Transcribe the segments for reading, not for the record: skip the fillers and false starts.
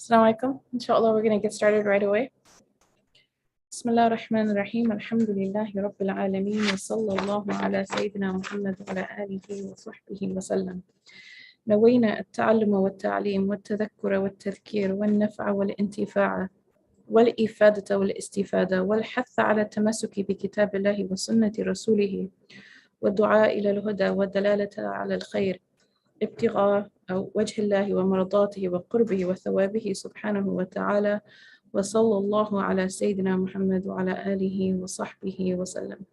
Assalamu alaikum. Inshallah, we're going to get started right away. Bismillah ar-Rahman ar-Rahim. Alhamdulillahi Rabbil Alameen. Wa sallallahu ala Sayyidina Muhammad wa ala alihi wa sahbihi wa sallam. نوينا التعلم والتعليم والتذكر والتذكير والنفع والانتفاع والإفادة والاستفادة والحث على التمسك بكتاب الله وسنة رسوله والدعاء إلى الهدى والدلالة على الخير ابتغاء وجه الله ومرضاته وقربه وثوابه سبحانه وتعالى وصلى الله على سيدنا محمد وعلى آله وصحبه وسلم.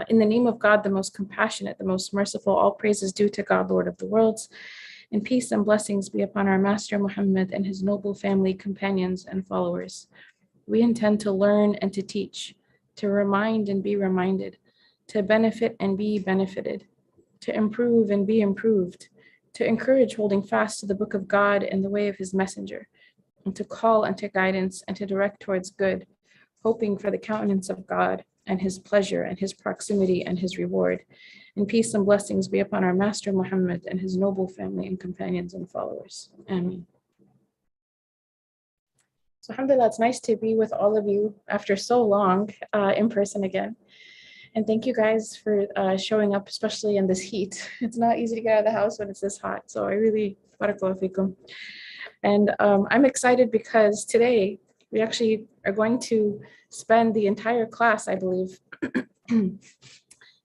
In the name of God, the most compassionate, the most merciful, all praise is due to God, Lord of the worlds, and peace and blessings be upon our Master Muhammad and his noble family, companions, and followers. We intend to learn and to teach, to remind and be reminded, to benefit and be benefited, to improve and be improved, to encourage holding fast to the book of God and the way of his messenger, and to call unto guidance and to direct towards good, hoping for the countenance of God and his pleasure and his proximity and his reward. And peace and blessings be upon our Master Muhammad and his noble family and companions and followers. Ameen. So alhamdulillah, it's nice to be with all of you after so long in person again. And thank you guys for showing up, especially in this heat. It's not easy to get out of the house when it's this hot. So I really, barakallahu feekum. And I'm excited because today we actually are going to spend the entire class, I believe,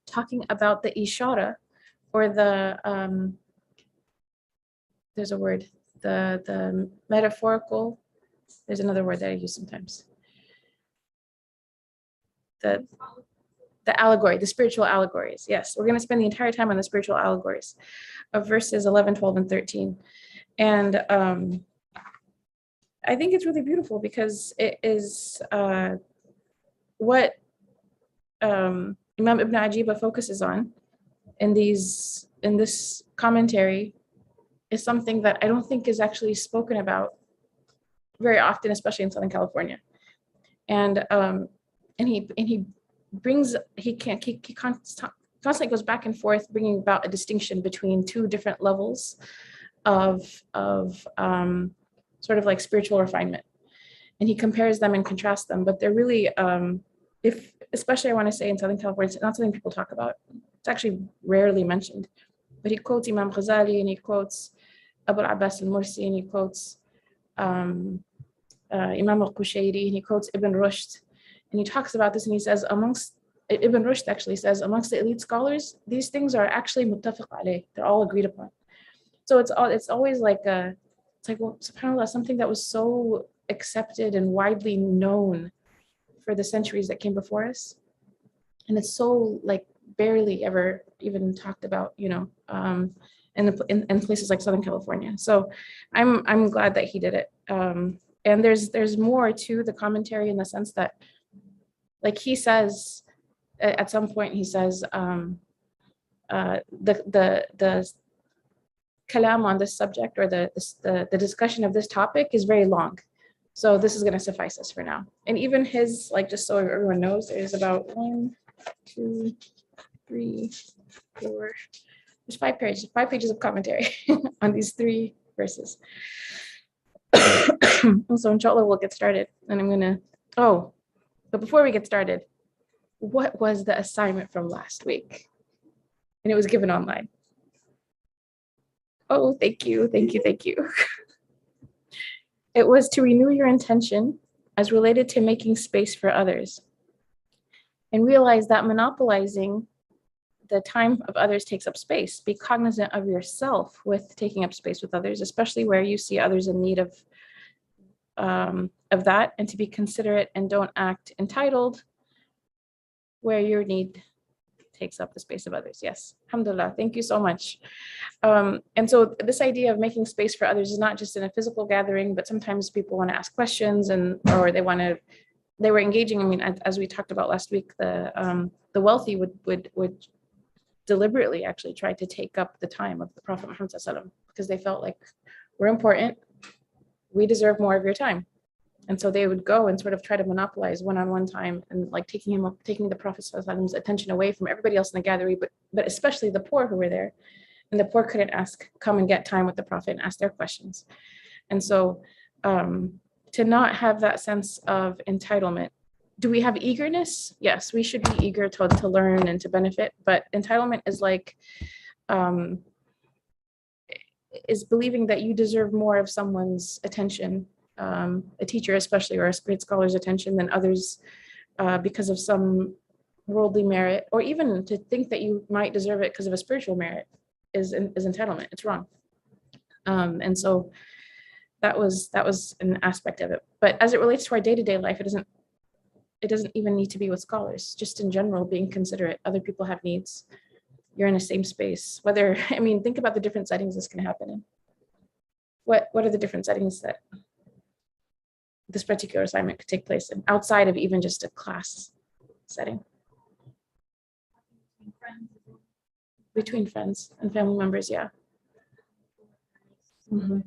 talking about the ishara, or the, there's a word, the metaphorical, there's another word that I use sometimes. The allegory, the spiritual allegories. Yes, we're going to spend the entire time on the spiritual allegories of verses 11, 12, and 13. And I think it's really beautiful because it is what Imam Ibn Ajiba focuses on in this commentary is something that I don't think is actually spoken about very often, especially in Southern California. And he constantly goes back and forth, bringing about a distinction between two different levels of sort of like spiritual refinement. And he compares them and contrasts them, but they're really, especially I want to say in Southern California, it's not something people talk about. It's actually rarely mentioned. But he quotes Imam Ghazali, and he quotes Abu al-Abbas al-Mursi, and he quotes Imam al-Qushayri, and he quotes Ibn Rushd. And he talks about this, and he says, Ibn Rushd actually says, amongst the elite scholars, these things are actually muttafaq alayh. They're all agreed upon. So it's always like, well, subhanAllah, something that was so accepted and widely known for the centuries that came before us. And it's so like barely ever even talked about, in places like Southern California. So I'm glad that he did it. And there's more to the commentary in the sense that, like he says, at some point he says, the kalam on this subject, or the discussion of this topic is very long. So this is going to suffice us for now. And even his, like, just so everyone knows, there's about 1, 2, 3, 4, there's 5 pages of commentary on these 3 verses. So inshallah, we'll get started. And but before we get started, what was the assignment from last week? And it was given online. Oh, thank you. It was to renew your intention as related to making space for others, and realize that monopolizing the time of others takes up space. Be cognizant of yourself with taking up space with others, especially where you see others in need of that, and to be considerate and don't act entitled where your need takes up the space of others. Yes, alhamdulillah, thank you so much. And so this idea of making space for others is not just in a physical gathering, but sometimes people want to ask questions, or they were engaging. I mean, as we talked about last week, the wealthy would deliberately actually try to take up the time of the Prophet Muhammad ﷺ, because they felt like, we're important, we deserve more of your time. And so they would go and sort of try to monopolize one-on-one time, and like taking the Prophet ﷺ's attention away from everybody else in the gathering, but especially the poor who were there. and the poor couldn't come and get time with the Prophet and ask their questions. And so to not have that sense of entitlement. Do we have eagerness? Yes, we should be eager to learn and to benefit, but entitlement is like, is believing that you deserve more of someone's attention, a teacher especially, or a great scholar's attention than others because of some worldly merit, or even to think that you might deserve it because of a spiritual merit is entitlement. It's wrong. And so that was an aspect of it. But as it relates to our day-to-day life, it doesn't even need to be with scholars. Just in general, being considerate. Other people have needs. You're in the same space. Think about the different settings this can happen in. What are the different settings that this particular assignment could take place in, outside of even just a class setting? Between friends and family members, yeah. Mm-hmm.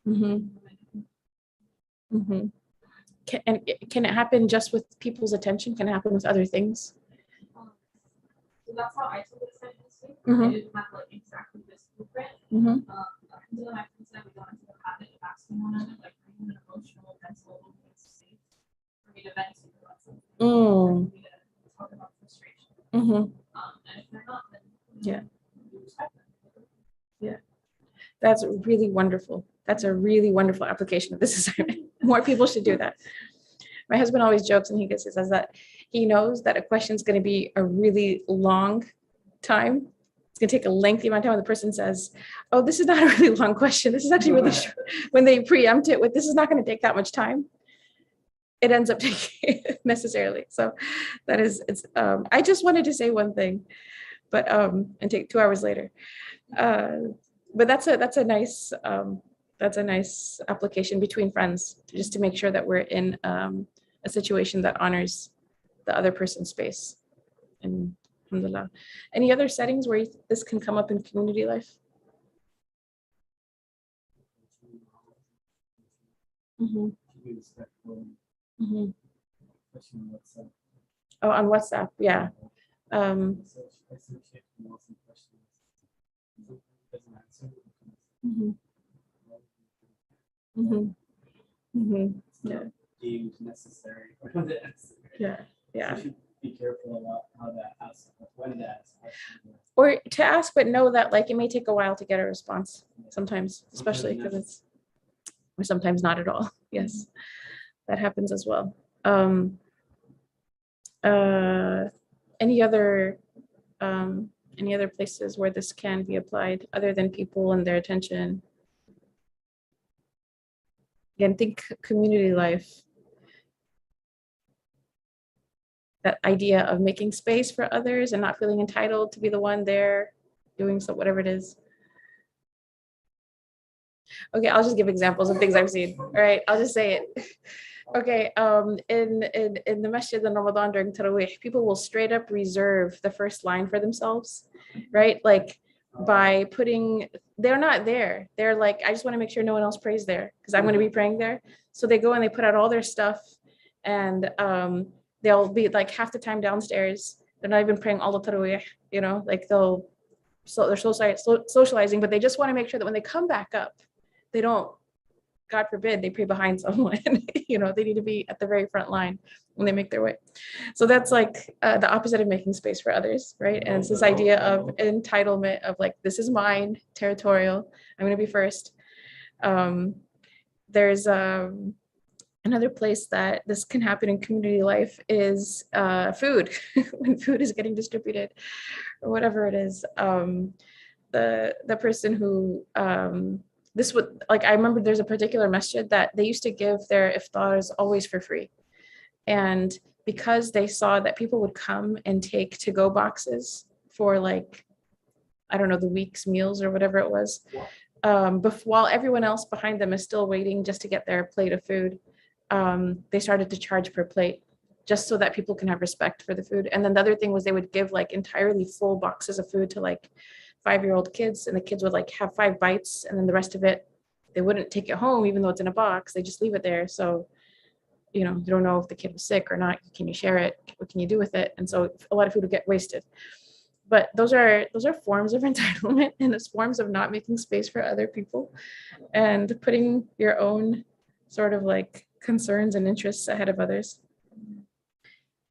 Mm-hmm. Mm-hmm. Can it happen just with people's attention? Can it happen with other things? So that's how I took it this week. Mm-hmm. I didn't have like exactly this blueprint. Mm-hmm. Until my friends and I, we got into the habit of asking one another, like, are you an emotional, mental, safe for me to vent to you about something? For me to talk about frustration. Mm-hmm. And if they're not, then we respect them. Yeah. That's really wonderful. That's a really wonderful application of this assignment. More people should do that. My husband always jokes and he says that he knows that a question is going to be a really long time. It's going to take a lengthy amount of time when the person says, oh, this is not a really long question. This is actually really short. When they preempt it with, this is not going to take that much time, it ends up taking necessarily. So that is, I just wanted to say one thing, but, and take 2 hours later. But that's a nice application between friends, just to make sure that we're in a situation that honors the other person's space. And alhamdulillah. Any other settings where this can come up in community life? Mm-hmm. Mm-hmm. Oh, on WhatsApp, yeah. Mm-hmm. Mm-hmm. Mm-hmm. Yeah. Deemed necessary. Yeah. So you should be careful about how that asks, when to ask. Or to ask, but know that like it may take a while to get a response sometimes, especially because or sometimes not at all. Yes, that happens as well. Any other places where this can be applied other than people and their attention? Again, think community life. That idea of making space for others and not feeling entitled to be the one there doing so, whatever it is. Okay, I'll just give examples of things I've seen. All right, I'll just say it. Okay, in the masjid in Ramadan during Taraweeh, people will straight up reserve the first line for themselves, right? Like by they're not there. They're like, I just want to make sure no one else prays there because I'm going to be praying there. So they go and they put out all their stuff and they'll be like half the time downstairs. They're not even praying all the Taraweeh, like they're socializing, but they just want to make sure that when they come back up, they don't, God forbid, they pray behind someone. They need to be at the very front line when they make their way. So that's like the opposite of making space for others, right? And it's this idea of entitlement of like, this is mine, territorial. I'm going to be first. There's another place that this can happen in community life is food. When food is getting distributed or whatever it is. The person who this would like, I remember there's a particular masjid that they used to give their iftars always for free. And because they saw that people would come and take to-go boxes for like, I don't know, the week's meals or whatever it was, while everyone else behind them is still waiting just to get their plate of food, they started to charge per plate just so that people can have respect for the food. And then the other thing was they would give like entirely full boxes of food to like 5-year-old kids, and the kids would like have 5 bites and then the rest of it, they wouldn't take it home even though it's in a box, they just leave it there. So, you don't know if the kid was sick or not. Can you share it? What can you do with it? And so a lot of food would get wasted. But those are forms of entitlement, and it's forms of not making space for other people and putting your own sort of like concerns and interests ahead of others.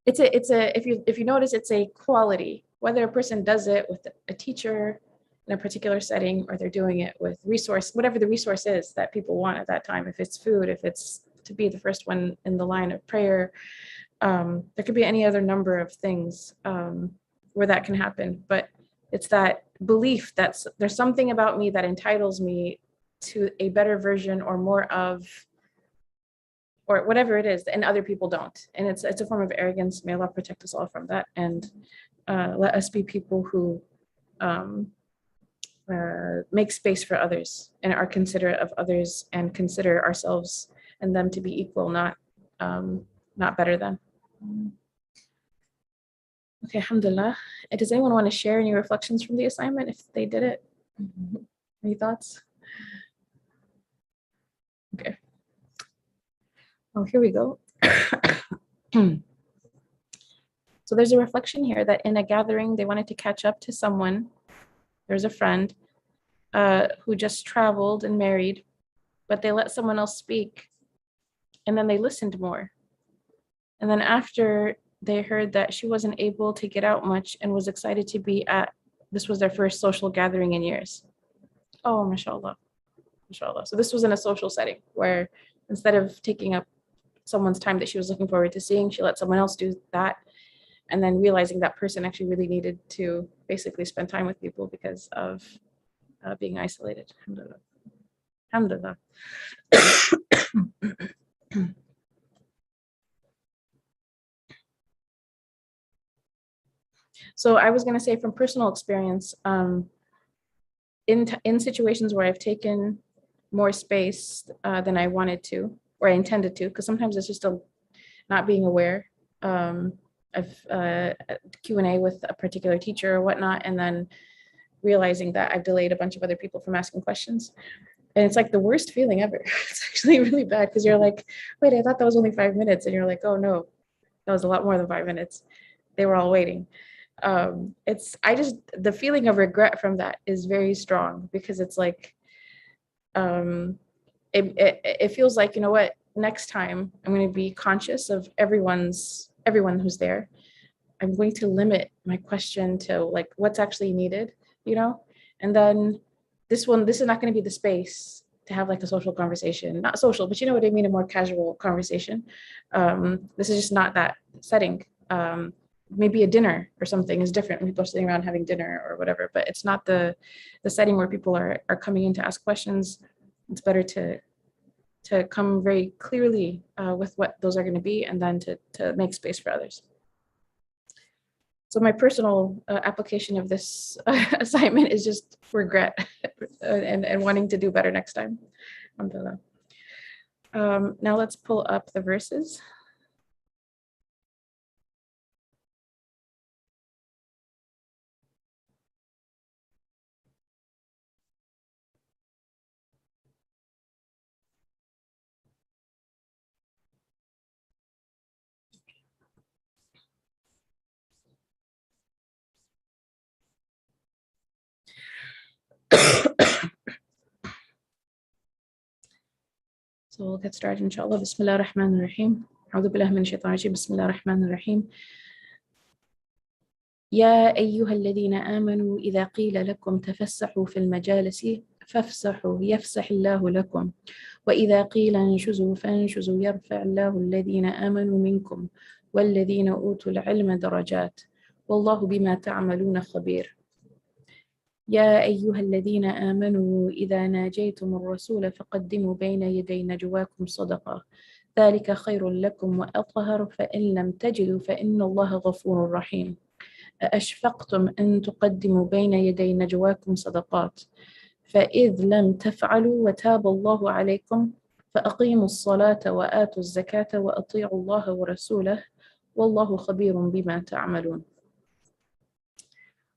It's a if you notice, it's a quality, whether a person does it with a teacher in a particular setting, or they're doing it with resource, whatever the resource is that people want at that time. If it's food, if it's to be the first one in the line of prayer, there could be any other number of things where that can happen. But it's that belief that there's something about me that entitles me to a better version or more of, or whatever it is, and other people don't. And it's a form of arrogance. May Allah protect us all from that, and let us be people who make space for others and are considerate of others and consider ourselves and them to be equal, not better than. Okay, alhamdulillah. Does anyone want to share any reflections from the assignment if they did it? Any thoughts? Okay. Oh, here we go. So there's a reflection here that in a gathering, they wanted to catch up to someone. There's a friend who just traveled and married, but they let someone else speak, and then they listened more. And then after they heard that she wasn't able to get out much and was excited to be at, this was their first social gathering in years. Oh, mashallah. Mashallah. So this was in a social setting where instead of taking up someone's time that she was looking forward to seeing, she let someone else do that. And then realizing that person actually really needed to basically spend time with people because of being isolated. Alhamdulillah. Alhamdulillah. So I was going to say from personal experience, in situations where I've taken more space than I wanted to, or I intended to, because sometimes it's just not being aware of Q&A with a particular teacher or whatnot, and then realizing that I've delayed a bunch of other people from asking questions. And it's like the worst feeling ever. It's actually really bad because you're like, wait, I thought that was only 5 minutes. And you're like, oh no, that was a lot more than 5 minutes. They were all waiting. The feeling of regret from that is very strong because it's like, it feels like, you know what, next time I'm going to be conscious of everyone who's there. I'm going to limit my question to like what's actually needed, you know, and then this is not going to be the space to have like a social conversation, not social, but you know what I mean, a more casual conversation. This is just not that setting. Maybe a dinner or something is different when people are sitting around having dinner or whatever, but it's not the setting where people are coming in to ask questions. It's better to come very clearly with what those are going to be, and then to make space for others. So my personal application of this assignment is just regret and wanting to do better next time. Alhamdulillah. Now let's pull up the verses. So we'll get started, inshallah. Bismillah ar-Rahman ar-Rahim. A'udhu billahi min shaitan rajim. Bismillah ar-Rahman ar-Rahim. يا أيها الذين آمنوا إذا قيل لكم تفسحوا في المجالس فافسحوا يفسح الله لكم وإذا قيل انشزوا فانشزوا يرفع الله الذين آمنوا منكم والذين أوتوا العلم درجات والله بما تعملون خبير. يا أيها الذين آمنوا إذا ناجيتم الرسول فقدموا بين يدي نجواكم صدقة ذلك خير لكم وأطهر فإن لم تجدوا فإن الله غفور رحيم. أشفقتم أن تقدموا بين يدي نجواكم صدقات فإذ لم تفعلوا وتاب الله عليكم فأقيموا الصلاة وآتوا الزكاة وأطيعوا الله ورسوله والله خبير بما تعملون.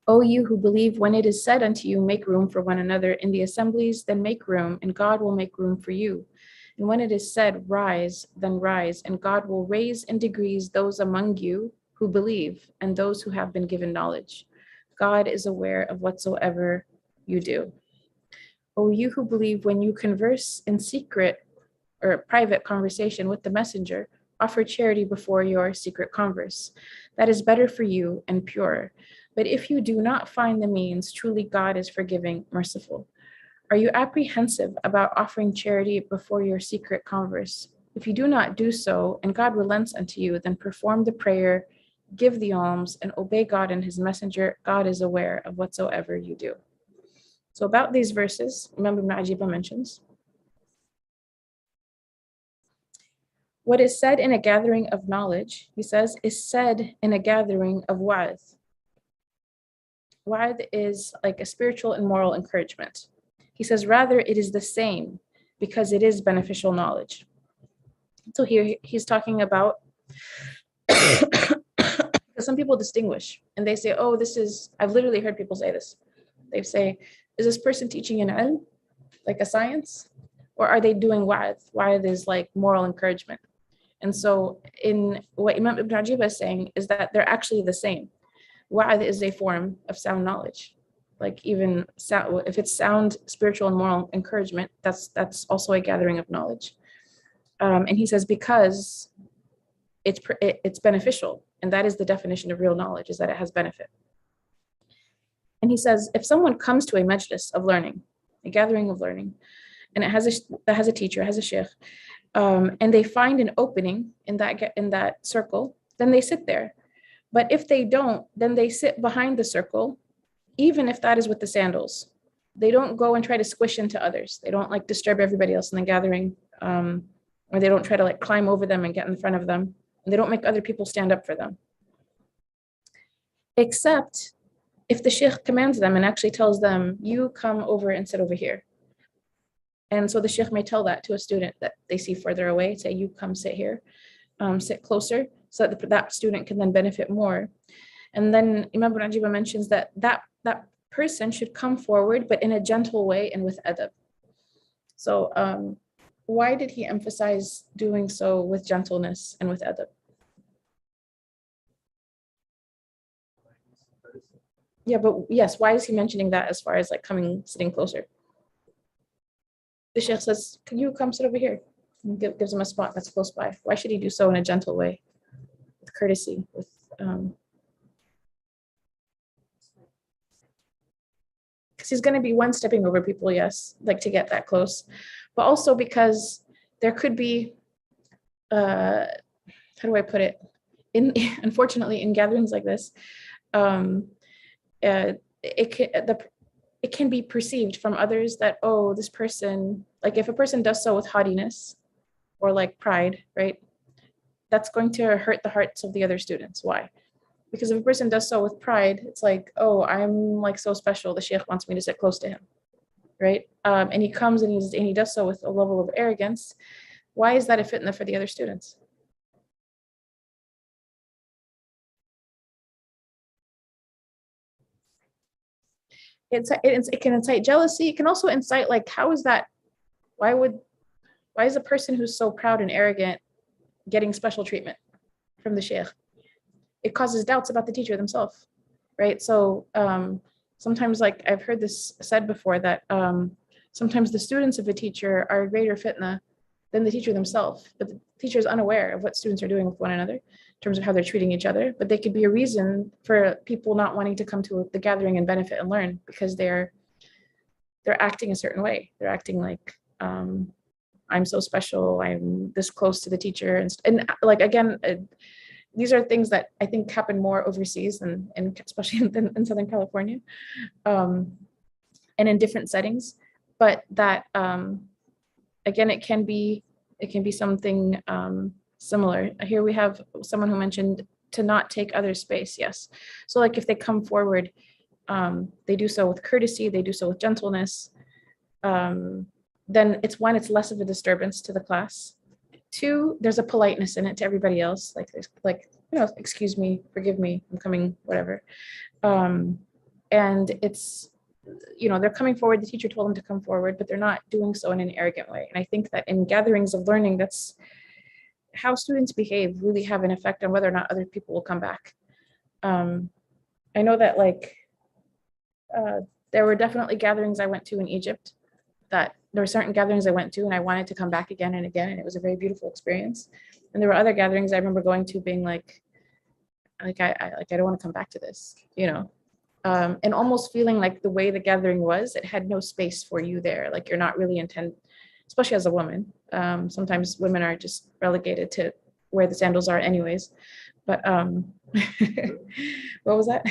O you who believe, when it is said unto you, make room for one another in the assemblies, then make room, and God will make room for you. And when it is said, rise, then rise, and God will raise in degrees those among you who believe and those who have been given knowledge. God is aware of whatsoever you do. O you who believe, when you converse in secret or private conversation with the messenger, offer charity before your secret converse. That is better for you and purer. But if you do not find the means, truly God is forgiving, merciful. Are you apprehensive about offering charity before your secret converse? If you do not do so, and God relents unto you, then perform the prayer, give the alms, and obey God and his messenger. God is aware of whatsoever you do. So about these verses, Imam Ibn Ajiba mentions, what is said in a gathering of knowledge, he says, is said in a gathering of wa'adh. Wa'adh is like a spiritual and moral encouragement. He says, rather, it is the same because it is beneficial knowledge. So here he's talking about, some people distinguish and they say, oh, this is, I've literally heard people say this. They say, is this person teaching an ilm, like a science? Or are they doing wa'adh? Wa'adh is like moral encouragement. And so in what Imam Ibn Ajiba is saying is that they're actually the same. Wa'adh is a form of sound knowledge. Like even if it's sound spiritual and moral encouragement, that's also a gathering of knowledge. And he says, because it's beneficial, and that is the definition of real knowledge, is that it has benefit. And he says, if someone comes to a majlis of learning, a gathering of learning, and that has a teacher, has a sheikh, and they find an opening in that circle, then they sit there. But if they don't, then they sit behind the circle, even if that is with the sandals. They don't go and try to squish into others. They don't like disturb everybody else in the gathering, or they don't try to like climb over them and get in front of them. And they don't make other people stand up for them. Except if the sheikh commands them and actually tells them, you come over and sit over here. And so the sheikh may tell that to a student that they see further away, say, you come sit here, sit closer, so that that student can then benefit more. And then Imam Ibn Ajiba mentions that person should come forward, but in a gentle way and with adab. So why did he emphasize doing so with gentleness and with adab? Yeah, but yes, why is he mentioning that as far as like sitting closer? The sheikh says, can you come sit over here? And gives him a spot that's close by. Why should he do so in a gentle way, with courtesy, with because he's going to be one stepping over people, yes, like to get that close, but also because there could be, how do I put it? Unfortunately, in gatherings like this, it can be perceived from others that, oh, this person, like if a person does so with haughtiness or like pride, right? That's going to hurt the hearts of the other students. Why? Because if a person does so with pride, it's like, oh, I'm like so special. The sheikh wants me to sit close to him, right? And he comes and he does so with a level of arrogance. Why is that a fitna for the other students? It can incite jealousy. It can also incite like, how is that? Why is a person who's so proud and arrogant getting special treatment from the sheikh? It causes doubts about the teacher themselves, right? So sometimes, like I've heard this said before, that sometimes the students of a teacher are a greater fitna than the teacher themselves, but the teacher is unaware of what students are doing with one another in terms of how they're treating each other. But they could be a reason for people not wanting to come to the gathering and benefit and learn, because they're acting a certain way. They're acting like, I'm so special, I'm this close to the teacher, and like again, these are things that I think happen more overseas and especially in Southern California, and in different settings. But that again, it can be something similar. Here we have someone who mentioned to not take others' space. Yes, so like if they come forward, they do so with courtesy, they do so with gentleness. Then it's less of a disturbance to the class. Two, there's a politeness in it to everybody else. Like there's like, excuse me, forgive me, I'm coming, whatever. And it's, they're coming forward. The teacher told them to come forward, but they're not doing so in an arrogant way. And I think that in gatherings of learning, that's how students behave really have an effect on whether or not other people will come back. I know that like There were definitely gatherings I went to in Egypt that there were certain gatherings I went to and I wanted to come back again and again, and it was a very beautiful experience. And there were other gatherings I remember going to being like I don't want to come back to this, you know. And almost feeling like the way the gathering was, it had no space for you there. Like you're not really intent, especially as a woman. Sometimes women are just relegated to where the sandals are anyways. But what was that?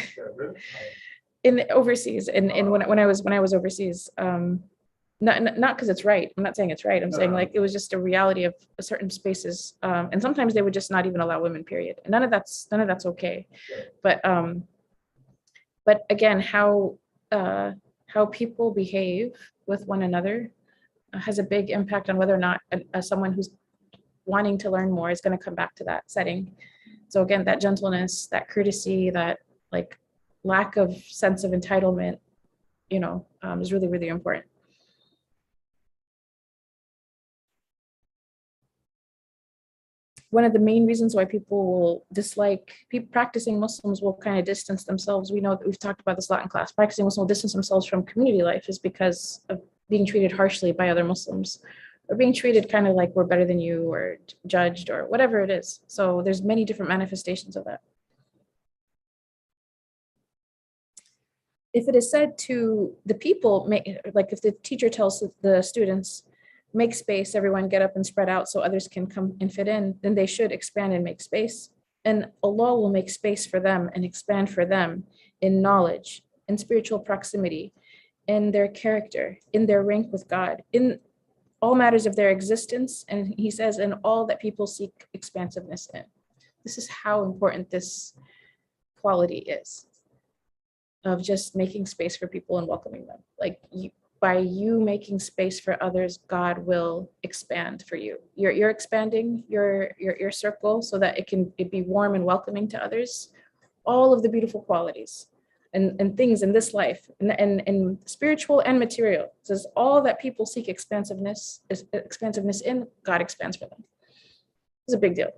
In the overseas, and when I was overseas, not because it's right. I'm not saying it's right. I'm saying like it was just a reality of certain spaces, and sometimes they would just not even allow women. Period. And none of that's okay. But again, how people behave with one another has a big impact on whether or not someone who's wanting to learn more is going to come back to that setting. So again, that gentleness, that courtesy, that like lack of sense of entitlement, you know, is really, really important. One of the main reasons why people will dislike people practicing Muslims will kind of distance themselves. We know that we've talked about this a lot in class. Practicing Muslims will distance themselves from community life is because of being treated harshly by other Muslims, or being treated kind of like we're better than you, or judged, or whatever it is. So there's many different manifestations of that. If it is said to the people, like if the teacher tells the students, make space, everyone get up and spread out so others can come and fit in, then they should expand and make space. And Allah will make space for them and expand for them in knowledge, in spiritual proximity, in their character, in their rank with God, in all matters of their existence. And he says, in all that people seek expansiveness in. This is how important this quality is, of just making space for people and welcoming them. Like by you making space for others, God will expand for you. You're expanding your circle so that it can be warm and welcoming to others. All of the beautiful qualities and things in this life, and spiritual and material. It says all that people seek expansiveness in, God expands for them. It's a big deal.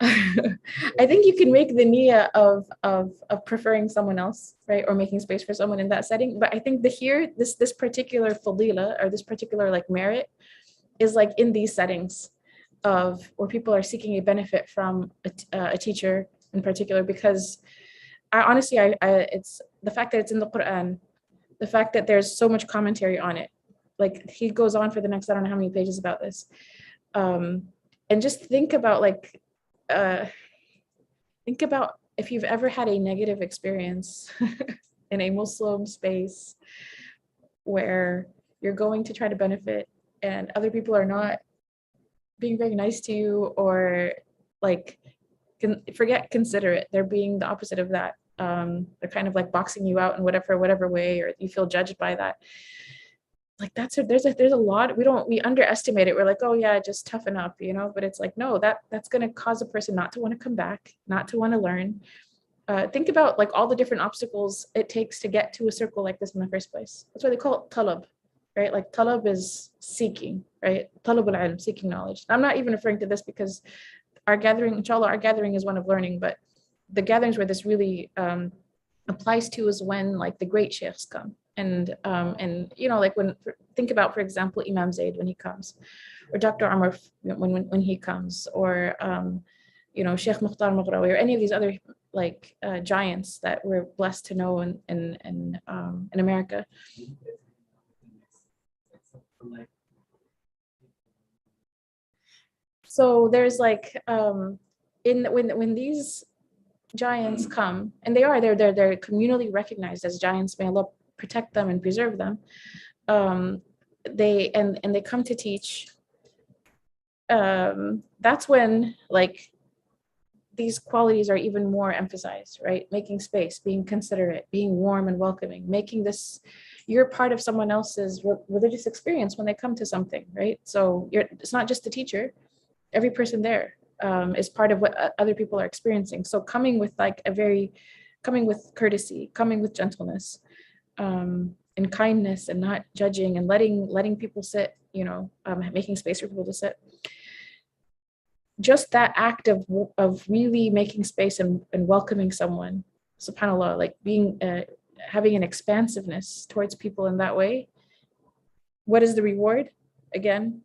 I think you can make the niyyah of preferring someone else, right, or making space for someone in that setting. But I think this particular fadila, or this particular like merit, is like in these settings of where people are seeking a benefit from a teacher in particular, because it's the fact that it's in the Qur'an, the fact that there's so much commentary on it. Like he goes on for the next I don't know how many pages about this, and just think about if you've ever had a negative experience in a Muslim space where you're going to try to benefit and other people are not being very nice to you, or like forget considerate, they're being the opposite of that. They're kind of like boxing you out in whatever way, or you feel judged by that. Like there's a lot, we underestimate it. We're like, oh yeah, just toughen up, you know, but it's like, no, that's going to cause a person not to want to come back, not to want to learn. Think about like all the different obstacles it takes to get to a circle like this in the first place. That's why they call it talab, right? Like talab is seeking, right? Talab al-ilm, seeking knowledge. I'm not even referring to this because our gathering, inshallah, our gathering is one of learning, but the gatherings where this really applies to is when like the great sheikhs come. And you know, like think about, for example, Imam Zaid when he comes, or Dr. Amr when he comes, or you know, Sheikh Mukhtar Maghrawi, or any of these other like giants that we're blessed to know in America. So there's like when these giants come, and they're communally recognized as giants, may Allah protect them and preserve them. They come to teach. That's when like these qualities are even more emphasized, right? Making space, being considerate, being warm and welcoming, making this you're part of someone else's religious experience when they come to something, right? So it's not just the teacher. Every person there is part of what other people are experiencing. So coming with courtesy, coming with gentleness, and kindness, and not judging, and letting people sit, you know, making space for people to sit. just that act of really making space and welcoming someone, subhanAllah, like being having an expansiveness towards people in that way, what is the reward? Again,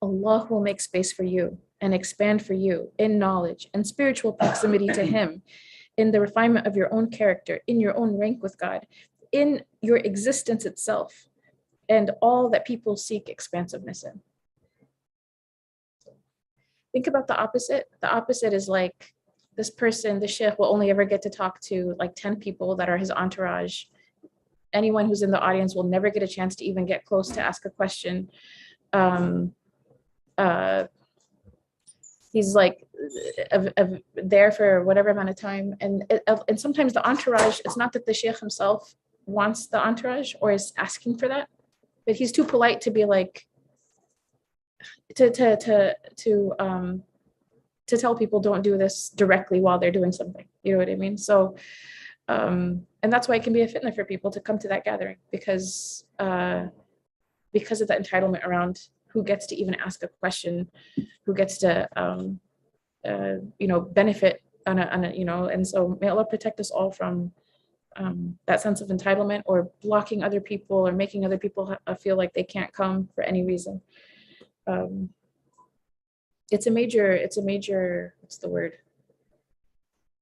Allah will make space for you and expand for you in knowledge and spiritual proximity to Him, in the refinement of your own character, in your own rank with God, in your existence itself, and all that people seek expansiveness in. Think about the opposite. The opposite is like this person, the sheikh, will only ever get to talk to like 10 people that are his entourage. Anyone who's in the audience will never get a chance to even get close to ask a question. He's like there for whatever amount of time. And sometimes the entourage, it's not that the sheikh himself wants the entourage or is asking for that, but he's too polite to be like, to tell people don't do this directly while they're doing something. You know what I mean? So, and that's why it can be a fitna for people to come to that gathering, because of the entitlement around who gets to even ask a question, who gets to benefit on a and so may Allah protect us all from that sense of entitlement or blocking other people or making other people feel like they can't come for any reason. It's a major, what's the word?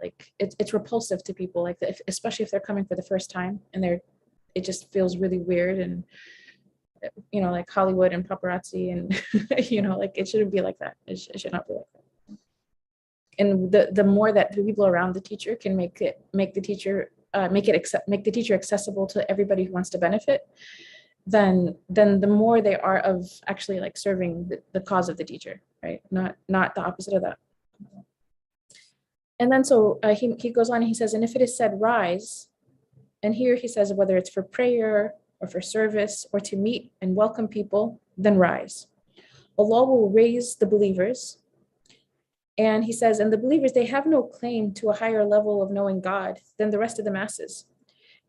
Like it's repulsive to people, like especially if they're coming for the first time and it just feels really weird, and like Hollywood and paparazzi and like it shouldn't be like that. It should not be like that. And the more that the people around the teacher can make the teacher accessible to everybody who wants to benefit, then the more they are of actually like serving the cause of the teacher, right? Not the opposite of that. And then so he goes on and he says, and if it is said rise, and here he says whether it's for prayer or for service or to meet and welcome people, then rise. Allah will raise the believers. And he says, and the believers, they have no claim to a higher level of knowing God than the rest of the masses,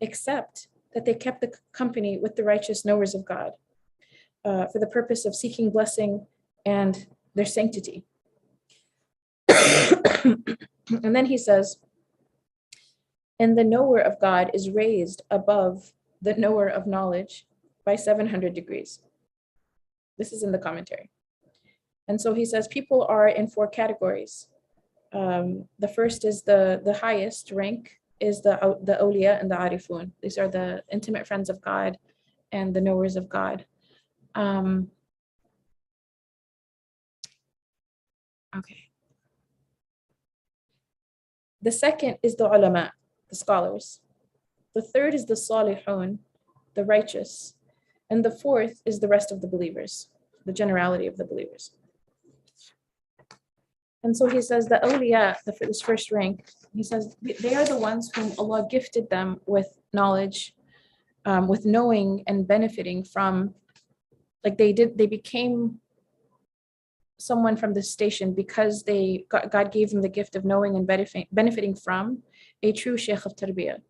except that they kept the company with the righteous knowers of God for the purpose of seeking blessing and their sanctity. And then he says, and the knower of God is raised above the knower of knowledge by 700 degrees. This is in the commentary. And so he says people are in 4 categories. The first is the highest rank is the awliya and the arifun. These are the intimate friends of God and the knowers of God. Okay. The second is the ulama, the scholars. The third is the salihun, the righteous. And the fourth is the rest of the believers, the generality of the believers. And so he says the awliya, this first rank, he says they are the ones whom Allah gifted them with knowledge, with knowing and benefiting from, like they became someone from this station because God gave them the gift of knowing and benefiting from a true Shaykh of Tarbiyah.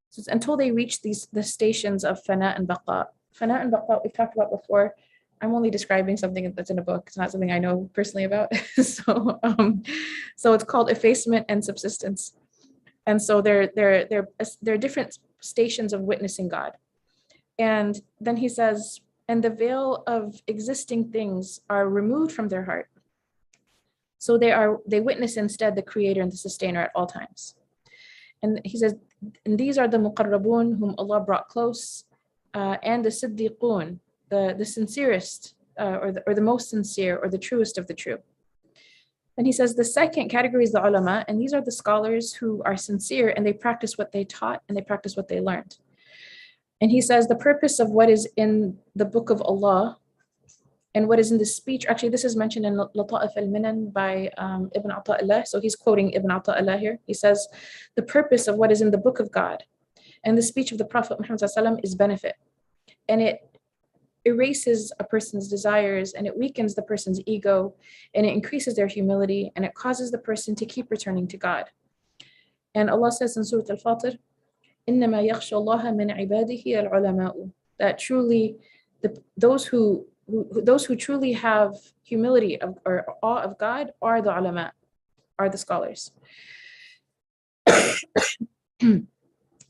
So until they reach the stations of fana and baqa. Fana and baqa we've talked about before. I'm only describing something that's in a book. It's not something I know personally about. So it's called effacement and subsistence. And so there are different stations of witnessing God. And then he says, and the veil of existing things are removed from their heart. So they witness instead the creator and the sustainer at all times. And he says, and these are the muqarrabun whom Allah brought close, and the siddiqun, the sincerest, or the most sincere, or the truest of the true. And he says the second category is the ulama, and these are the scholars who are sincere and they practice what they taught and they practice what they learned. And he says the purpose of what is in the book of Allah and what is in the speech, actually this is mentioned in Lata'if al-Minan by Ibn Ata'illah. So he's quoting Ibn Ata'illah here. He says the purpose of what is in the book of God and the speech of the Prophet Muhammad ﷺ is benefit. And it erases a person's desires and it weakens the person's ego and it increases their humility and it causes the person to keep returning to God. And Allah says in Surah Al-Fatir, إِنَّمَا يَخْشَى اللَّهَ مِنْ عِبَادِهِ الْعُلَمَاءُ, that truly those who those who truly have humility or awe of God are the ulama, are the scholars.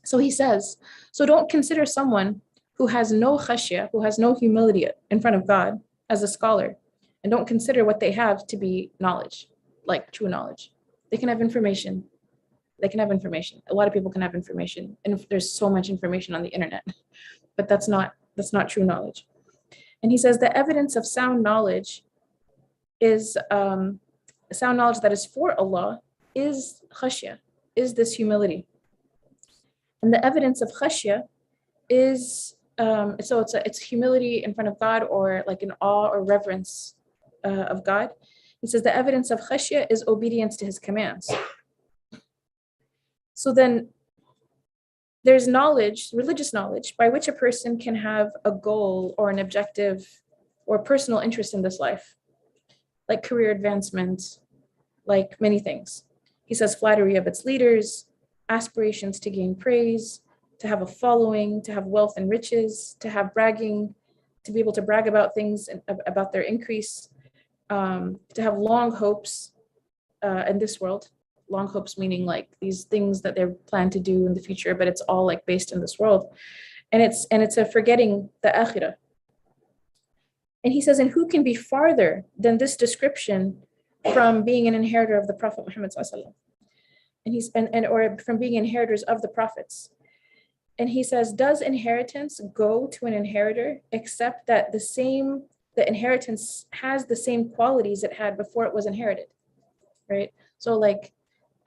So he says, so don't consider someone who has no khashya, who has no humility in front of God as a scholar, and don't consider what they have to be knowledge, like true knowledge. They can have information. They can have information. A lot of people can have information, and there's so much information on the internet, but that's not true knowledge. And he says the evidence of sound knowledge is sound knowledge that is for Allah is khashya, is this humility. And the evidence of khashya is so it's humility in front of God, or like an awe or reverence of God. He says the evidence of khashya is obedience to his commands. So then there's knowledge, religious knowledge, by which a person can have a goal or an objective or personal interest in this life, like career advancement, like many things. He says flattery of its leaders, aspirations to gain praise, to have a following, to have wealth and riches, to have bragging, to be able to brag about things and about their increase, to have long hopes in this world. Long hopes meaning like these things that they're planned to do in the future, but it's all like based in this world. And it's a forgetting the akhirah. And he says, and who can be farther than this description from being an inheritor of the Prophet Muhammad sallallahu alaihi wasallam, and or from being inheritors of the prophets. And he says, does inheritance go to an inheritor except that the inheritance has the same qualities it had before it was inherited, right? So like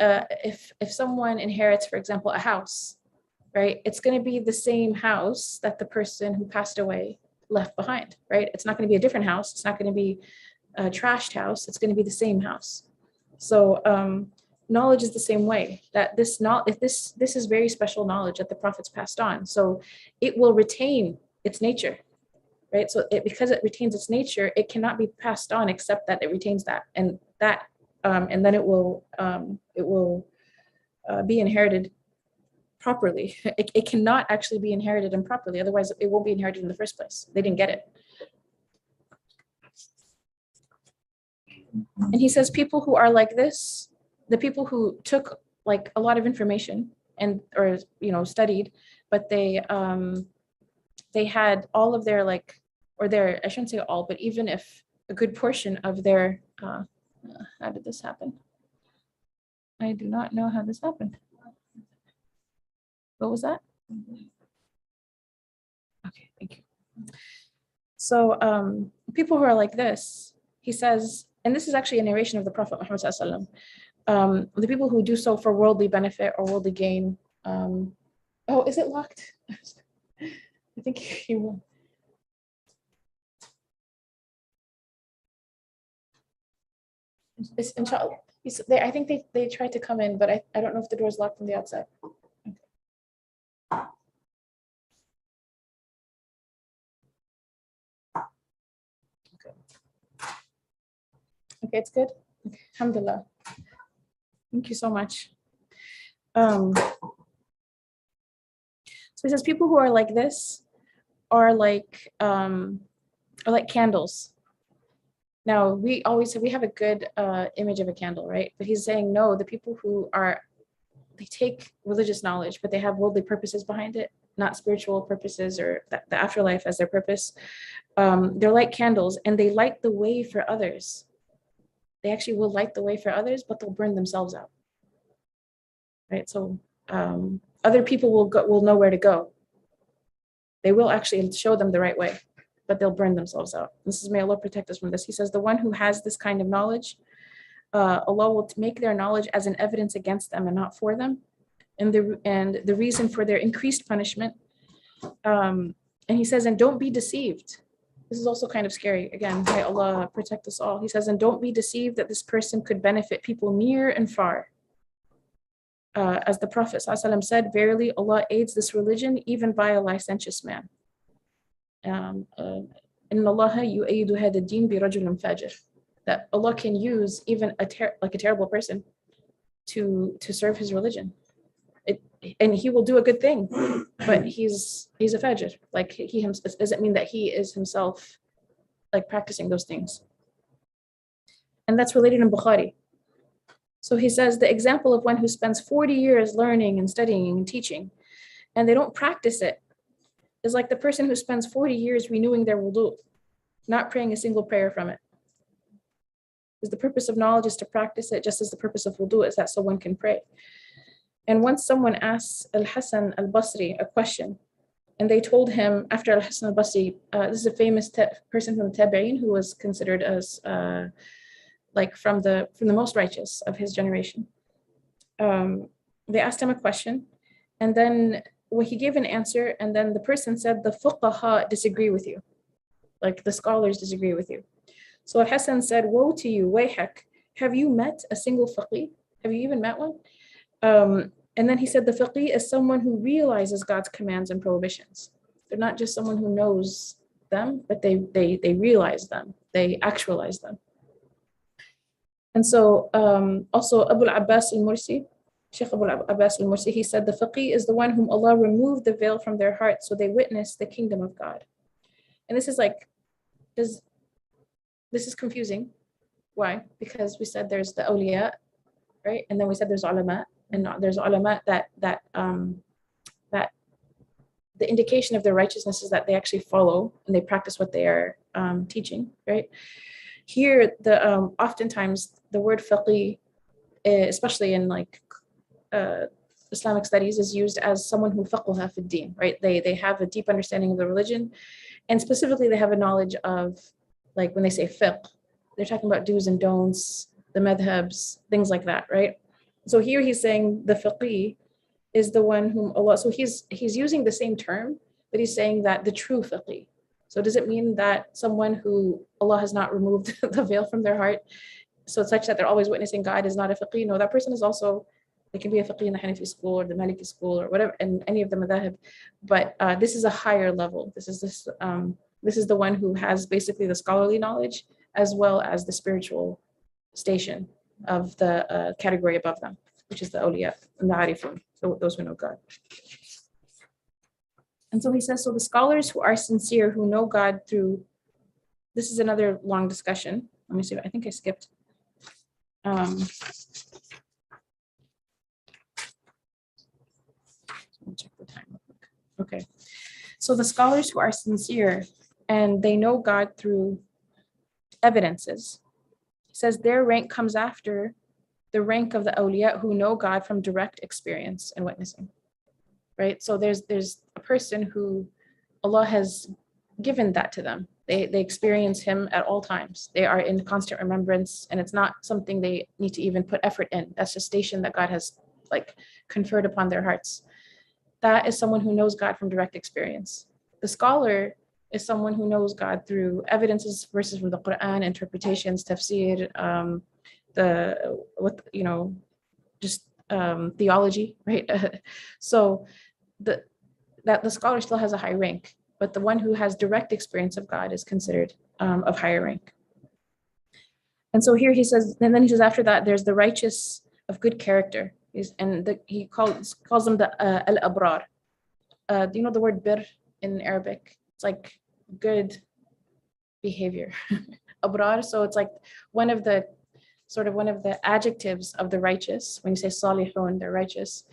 if someone inherits, for example, a house, right, it's going to be the same house that the person who passed away left behind, right? It's not going to be a different house. It's not going to be a trashed house. It's going to be the same house. So knowledge is the same way, that this is very special knowledge that the prophets passed on. So it will retain its nature, right? So because it retains its nature, it cannot be passed on except that it retains that, and then it will be inherited properly. It cannot actually be inherited improperly, otherwise it won't be inherited in the first place. They didn't get it. And he says people who are like this, the people who took like a lot of information and or studied, but they had all of their I shouldn't say all, but even if a good portion of their how did this happen? I do not know how this happened. What was that? Okay, thank you. So people who are like this, he says, and this is actually a narration of the Prophet Muhammad sallallahu alaihi wasallam, the people who do so for worldly benefit or worldly gain. Oh, is it locked? I think he will. Inshallah. I think they tried to come in, but I don't know if the door's locked from the outside. Okay, it's good. Alhamdulillah. Thank you so much. So he says people who are like this are like candles. Now we always say we have a good image of a candle, right? But he's saying no, the people who they take religious knowledge, but they have worldly purposes behind it, not spiritual purposes or the afterlife as their purpose. They're like candles, and they light the way for others. They actually will light the way for others, but they'll burn themselves out, right? So other people will know where to go. They will actually show them the right way, but they'll burn themselves out. May Allah protect us from this. He says, the one who has this kind of knowledge, Allah will make their knowledge as an evidence against them and not for them, and the reason for their increased punishment. And he says, and don't be deceived. This is also kind of scary. Again, may Allah protect us all. He says, and don't be deceived that this person could benefit people near and far. As the Prophet ﷺ said, verily Allah aids this religion even by a licentious man. Inna Allah yu'ayyidu hadha ad-din bi rajulin fajir. That Allah can use even a terrible person to serve his religion. And he will do a good thing, but he's a fajr. Like he himself, doesn't mean that he is himself like practicing those things. And that's related in Bukhari. So he says the example of one who spends 40 years learning and studying and teaching, and they don't practice it, is like the person who spends 40 years renewing their wudu, not praying a single prayer from it. Because the purpose of knowledge is to practice it, just as the purpose of wudu is that so one can pray. And once someone asks Al-Hasan al-Basri a question, and they told him after Al-Hasan al-Basri, this is a famous person from the Tabi'een who was considered as like from the most righteous of his generation. They asked him a question, and then he gave an answer, and then the person said, the fuqaha disagree with you, like the scholars disagree with you. So Al-Hasan said, woe to you, wayhak, have you met a single faqih? Have you even met one? And then he said, the faqih is someone who realizes God's commands and prohibitions. They're not just someone who knows them, but they realize them, they actualize them. And so also Abu al-Abbas al-Mursi, Shaykh Abu al-Abbas al-Mursi, he said, the faqih is the one whom Allah removed the veil from their heart so they witness the kingdom of God. And this is like, this is confusing. Why? Because we said there's the awliya, right? And then we said there's ulama, and there's ulama that the indication of their righteousness is that they actually follow and they practice what they are teaching, right? Here, oftentimes the word faqih, especially in like Islamic studies, is used as someone who faqaha fi din, right? They have a deep understanding of the religion, and specifically they have a knowledge of, like when they say fiqh, they're talking about do's and don'ts, the madhabs, things like that, right? So here he's saying the faqih is the one whom Allah, so he's using the same term, but he's saying that the true faqih. So does it mean that someone who Allah has not removed the veil from their heart, so such that they're always witnessing God, is not a faqih? No, that person is also, they can be a faqih in the Hanafi school or the Maliki school or whatever, and any of the madhab. But this is a higher level. This is the one who has basically the scholarly knowledge as well as the spiritual station of the category above them, which is the awliya and the arifun, so those who know God. And so he says, so the scholars who are sincere, who know God through, this is another long discussion. Let me see, I think I skipped. Let me check the time real quick. Okay. So the scholars who are sincere and they know God through evidences, he says their rank comes after the rank of the awliya who know God from direct experience and witnessing. Right? So there's a person who Allah has given that to them. They experience him at all times. They are in constant remembrance, and it's not something they need to even put effort in. That's a station that God has like conferred upon their hearts. That is someone who knows God from direct experience. The scholar is someone who knows God through evidences, verses from the Qur'an, interpretations, tafsir, theology, right? So the scholar still has a high rank, but the one who has direct experience of God is considered of higher rank. And so here he says, and then he says after that, there's the righteous of good character. He calls them the al-abrar. Do you know the word bir in Arabic? It's like good behavior. Abrar, so it's like one of the adjectives of the righteous, when you say salihun, they're righteous,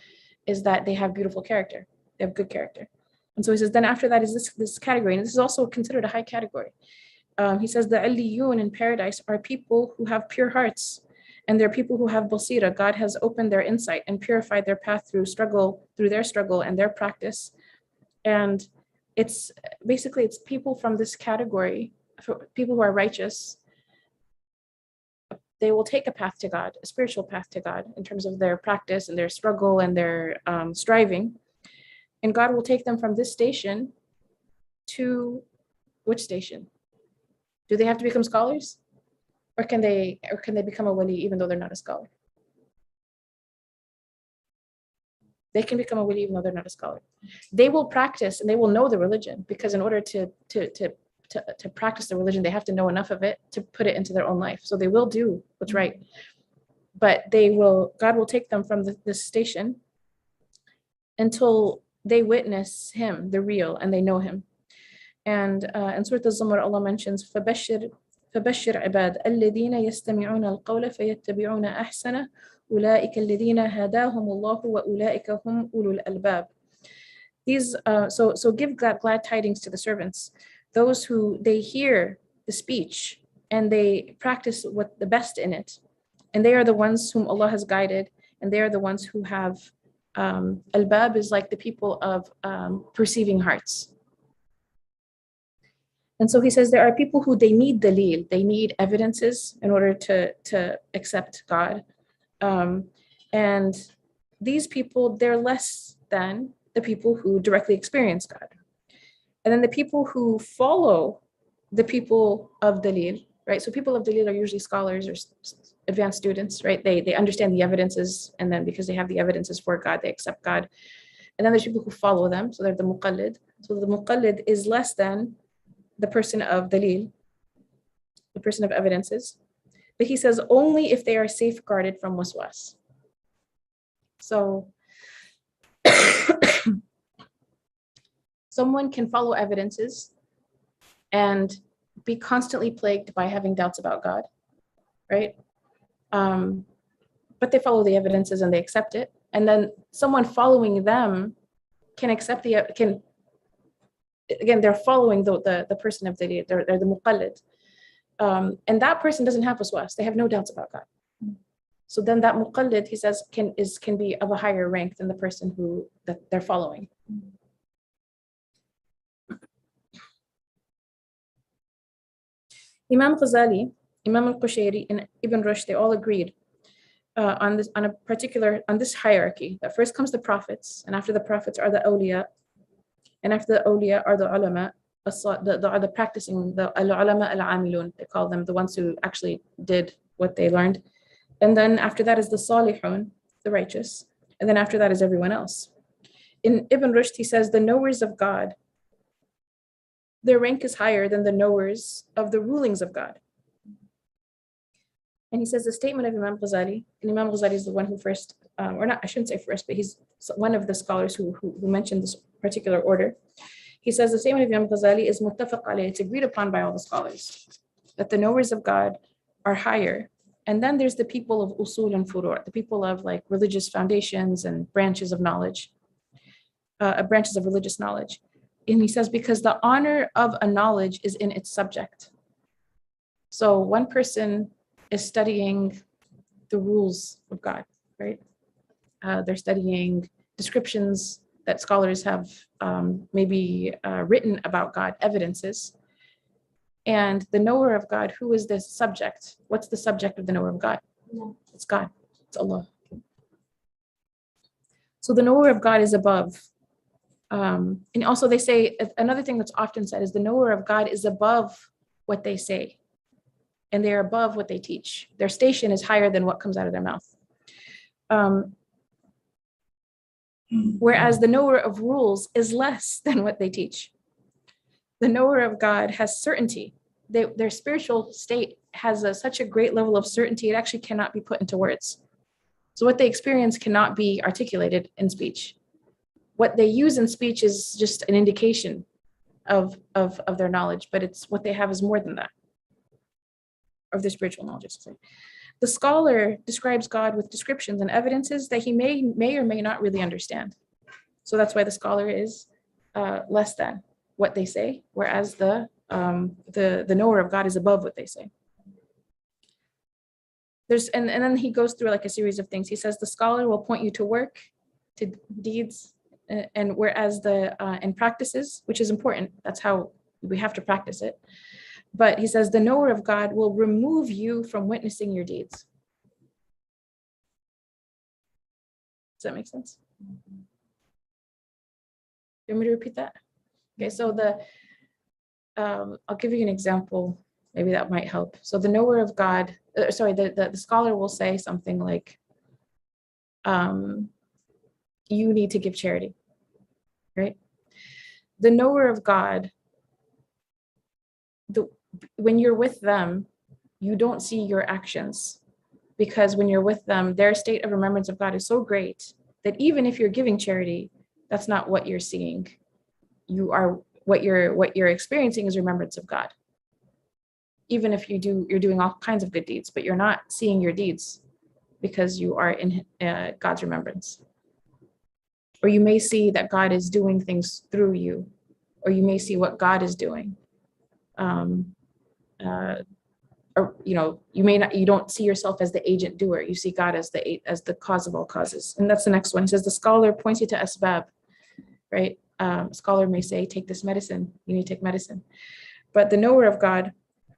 is that they have beautiful character. They have good character. And so he says, then after that is this category, and this is also considered a high category. He says the aliyun in paradise are people who have pure hearts, and they're people who have basira. God has opened their insight and purified their path through their struggle and their practice. And it's people from this category, for people who are righteous. They will take a path to God, a spiritual path to God, in terms of their practice and their struggle and their striving. And God will take them from this station to which station? Do they have to become scholars? Or can they become a wali even though they're not a scholar? They can become a wali even though they're not a scholar. They will practice and they will know the religion, because in order to practice the religion, they have to know enough of it to put it into their own life. So they will do what's right. But God will take them from this station until they witness him, the real, and they know him. And in Surah Al-Zumar, Allah mentions فبشر عباد الذين يستمعون القول فيتبعون أحسنه أولئك الذين هداهم الله وأولئك هم أولو الألباب. These so give glad tidings to the servants, those who they hear the speech and they practice what the best in it, and they are the ones whom Allah has guided, and they are the ones who have albab is like the people of perceiving hearts. And so he says there are people who they need dalil, they need evidences in order to accept God. And these people, they're less than the people who directly experience God. And then the people who follow the people of dalil, right? So people of dalil are usually scholars or advanced students, right? They understand the evidences, and then because they have the evidences for God, they accept God. And then there's people who follow them, so they're the muqallid. So the muqallid is less than the person of dalil, the person of evidences. But he says only if they are safeguarded from waswas. So someone can follow evidences and be constantly plagued by having doubts about God, right? But they follow the evidences and they accept it. And then someone following them can accept again, they're following the person of the, they're the muqallid. And that person doesn't have waswas. They have no doubts about God. So then that muqallid, he says, can be of a higher rank than the person that they're following. Imam Ghazali, Imam al-Qushayri, and Ibn Rushd, they all agreed on this hierarchy. That first comes the prophets, and after the prophets are the awliya, and after the awliya are the ulama, the practicing, the al-ulama al-amilun, they call them, the ones who actually did what they learned. And then after that is the salihun, the righteous, and then after that is everyone else. In Ibn Rushd, he says the knowers of God, their rank is higher than the knowers of the rulings of God. And he says the statement of Imam Ghazali, and Imam Ghazali is the one who first, or not, I shouldn't say first, but he's one of the scholars who mentioned this particular order. He says the statement of Imam Ghazali is muttafaq alayh, it's agreed upon by all the scholars, that the knowers of God are higher. And then there's the people of usul and furu', the people of like religious foundations and branches of knowledge, branches of religious knowledge. And he says, because the honor of a knowledge is in its subject. So one person is studying the rules of God, right? They're studying descriptions that scholars have maybe written about God, evidences. And the knower of God, who is the subject? What's the subject of the knower of God? It's God, it's Allah. So the knower of God is above. And also they say, another thing that's often said is the knower of God is above what they say, and they're above what they teach. Their station is higher than what comes out of their mouth. Whereas the knower of rules is less than what they teach. The knower of God has certainty. Their spiritual state has such a great level of certainty, it actually cannot be put into words. So what they experience cannot be articulated in speech. What they use in speech is just an indication of their knowledge, but it's what they have is more than that, of their spiritual knowledge. The scholar describes God with descriptions and evidences that he may or may not really understand. So that's why the scholar is less than what they say, whereas the knower of God is above what they say. And then he goes through like a series of things. He says the scholar will point you to work, to deeds, and whereas and practices, which is important. That's how we have to practice it. But he says the knower of God will remove you from witnessing your deeds. Does that make sense? You want me to repeat that? Okay, so I'll give you an example. Maybe that might help. So the knower of God, the scholar will say something like, you need to give charity, right? The knower of God, when you're with them, you don't see your actions, because when you're with them, their state of remembrance of God is so great that even if you're giving charity, that's not what you're seeing. You are what you're experiencing is remembrance of God. Even if you're doing all kinds of good deeds, but you're not seeing your deeds because you are in God's remembrance. Or you may see that God is doing things through you, or you may see what God is doing. Or you don't see yourself as the agent doer. You see God as the cause of all causes. And that's the next one. It says the scholar points you to asbab, right? A scholar may say, take this medicine. You need to take medicine. But the knower of God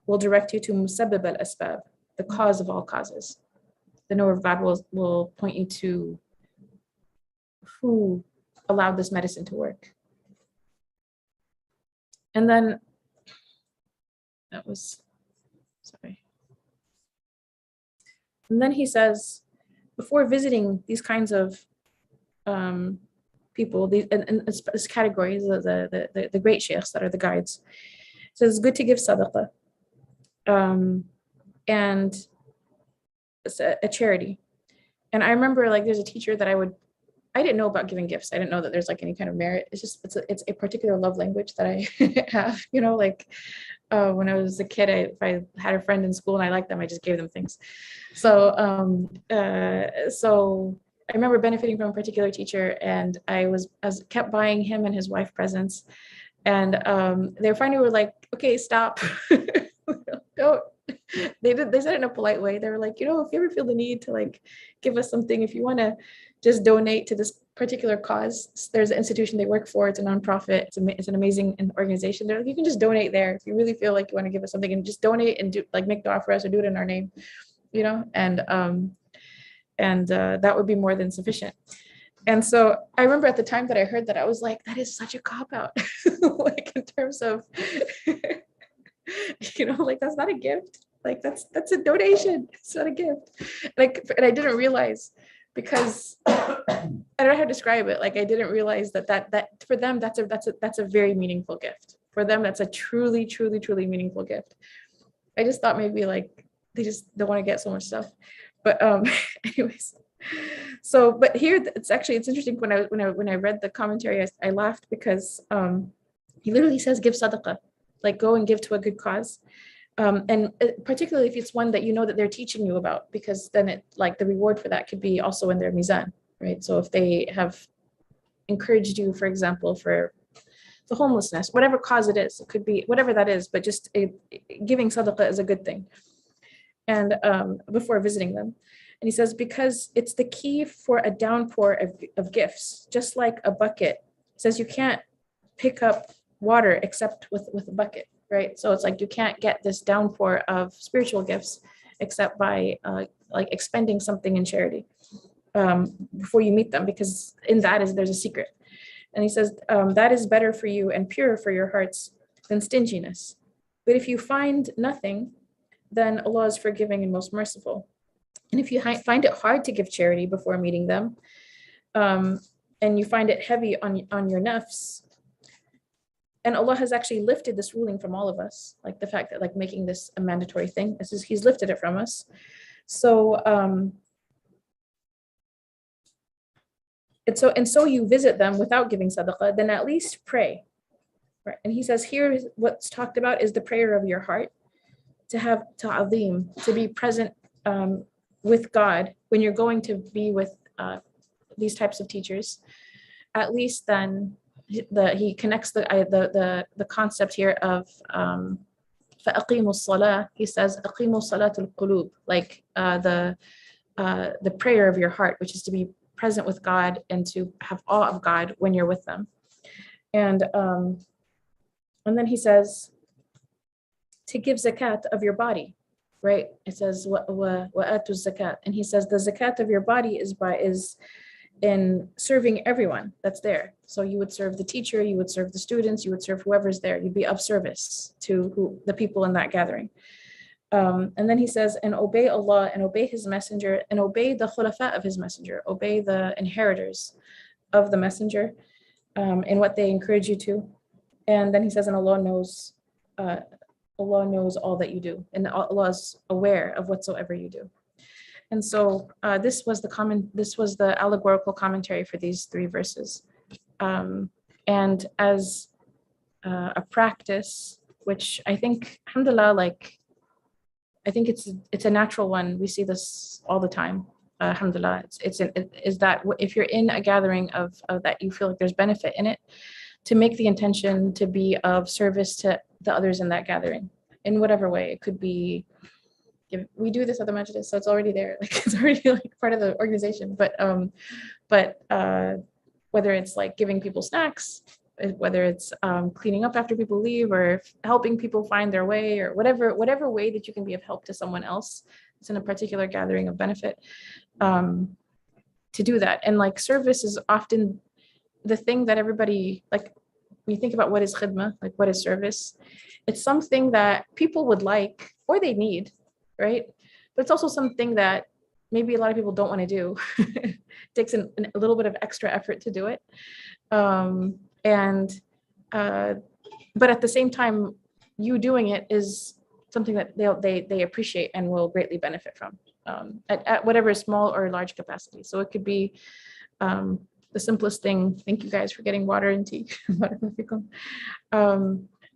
will direct you to musabbib al-asbab, the cause of all causes. The knower of God will point you to who allowed this medicine to work. And then and then he says, before visiting these kinds of people, and this categories, the great sheikhs that are the guides, so it's good to give sadaqah and a charity. And I remember, like, there's a teacher that I didn't know about giving gifts. I didn't know that there's like any kind of merit. It's a particular love language that I have, like when I was a kid, if I had a friend in school and I liked them, I just gave them things. So I remember benefiting from a particular teacher, and I kept buying him and his wife presents. And they finally were like, okay, stop. Don't. They said it in a polite way. They were like, if you ever feel the need to like give us something, if you want to just donate to this particular cause, there's an institution they work for. It's a nonprofit. It's an amazing organization. They're like, you can just donate there if you really feel like you want to give us something, and just donate and do like make dua for us or do it in our name, and that would be more than sufficient. And so I remember at the time that I heard that, I was like, that is such a cop-out, like in terms of, like that's not a gift. Like that's a donation. It's not a gift. And I didn't realize, because I don't know how to describe it. Like I didn't realize that for them that's a very meaningful gift. For them, that's a truly, truly, truly meaningful gift. I just thought maybe like they just don't want to get so much stuff. But anyways. So, but here it's interesting. When I read the commentary, I laughed because he literally says give sadaqah, like go and give to a good cause. And particularly if it's one that that they're teaching you about, because then it like the reward for that could be also in their mizan, right? So if they have encouraged you, for example, for the homelessness, whatever cause it is, it could be whatever that is, but just giving sadaqah is a good thing. And before visiting them. And he says, because it's the key for a downpour of gifts, just like a bucket. He says you can't pick up water except with a bucket. Right. So it's like you can't get this downpour of spiritual gifts except by like expending something in charity before you meet them, because in that there's a secret. And he says that is better for you and purer for your hearts than stinginess. But if you find nothing, then Allah is forgiving and most merciful. And if you find it hard to give charity before meeting them, and you find it heavy on your nafs, and Allah has actually lifted this ruling from all of us, like the fact that like making this a mandatory thing, He's lifted it from us. So so you visit them without giving sadaqah, then at least pray. Right? And he says here what's talked about is the prayer of your heart, to have ta'zeem, to be present with God when you're going to be with these types of teachers. At least then he connects the concept here of فَأَقِيمُوا الصَّلَاةِ. He says أَقِيمُوا صَلَاةَ الْقُلُوبِ, like the prayer of your heart, which is to be present with God and to have awe of God when you're with them. And then he says to give zakat of your body, right? It says وَآتُوا الزَّكَاةِ, and he says the zakat of your body is in serving everyone that's there. So you would serve the teacher, you would serve the students, you would serve whoever's there. You'd be of service to the people in that gathering. And then he says, and obey Allah and obey his messenger and obey the khulafa of his messenger, obey the inheritors of the messenger in what they encourage you to. And then he says, and Allah knows all that you do, and Allah is aware of whatsoever you do. And so this was the allegorical commentary for these three verses. And as a practice, which I think, alhamdulillah, like, I think it's a natural one. We see this all the time. Alhamdulillah, is that if you're in a gathering of that you feel like there's benefit in it, to make the intention to be of service to the others in that gathering in whatever way. It could be, we do this at the majlis, so it's already there, like it's already like part of the organization. But whether it's like giving people snacks, whether it's cleaning up after people leave, or helping people find their way, or whatever way that you can be of help to someone else, it's in a particular gathering of benefit, to do that. And like service is often the thing that everybody, like when you think about what is khidmah, like what is service, it's something that people would like or they need, right? But it's also something that maybe a lot of people don't want to do. It takes a little bit of extra effort to do it. But at the same time, you doing it is something that they appreciate and will greatly benefit from, at whatever small or large capacity. So it could be the simplest thing. Thank you guys for getting water and tea.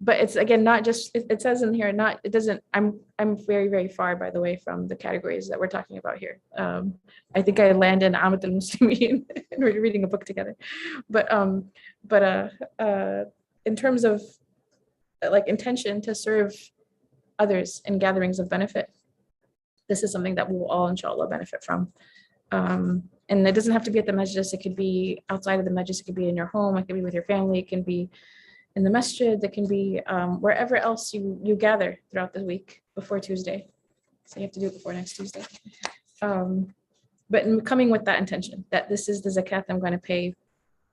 But it's, again, not just, it says in here, not, it doesn't, I'm very, very far, by the way, from the categories that we're talking about here. I think I land in Amat al-Muslimin and we're reading a book together. But in terms of like intention to serve others in gatherings of benefit, this is something that we will all, inshallah, benefit from. And it doesn't have to be at the majlis. It could be outside of the majlis. It could be in your home. It could be with your family. It can be in the masjid. That can be wherever else you gather throughout the week before Tuesday. So you have to do it before next Tuesday. But coming with that intention that this is the zakat I'm going to pay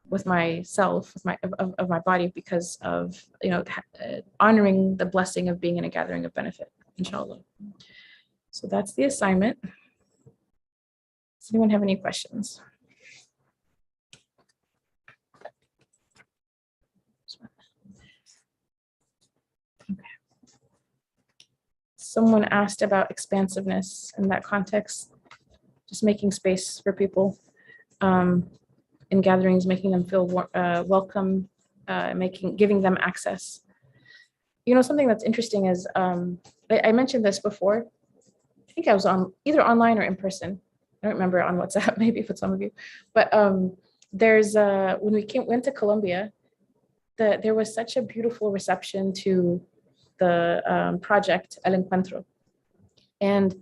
with myself, with my body, because of, honoring the blessing of being in a gathering of benefit, inshallah. So that's the assignment. Does anyone have any questions? Someone asked about expansiveness in that context, just making space for people in gatherings, making them feel welcome, giving them access. Something that's interesting is, I mentioned this before. I think I was on either online or in person. I don't remember, on WhatsApp, maybe with some of you. But there's when we went to Colombia, there was such a beautiful reception to the project El Encuentro. And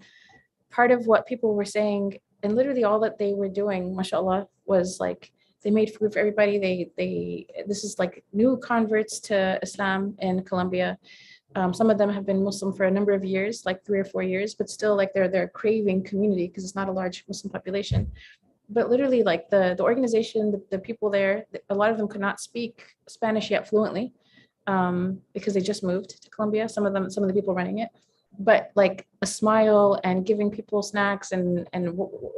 part of what people were saying, and literally all that they were doing, mashallah, was like they made food for everybody. This is like new converts to Islam in Colombia. Some of them have been Muslim for a number of years, like 3 or 4 years, but still like they're a craving community because it's not a large Muslim population. But literally, like the organization, the people there, a lot of them could not speak Spanish yet fluently, because they just moved to Colombia. Some of the people running it, but like a smile and giving people snacks and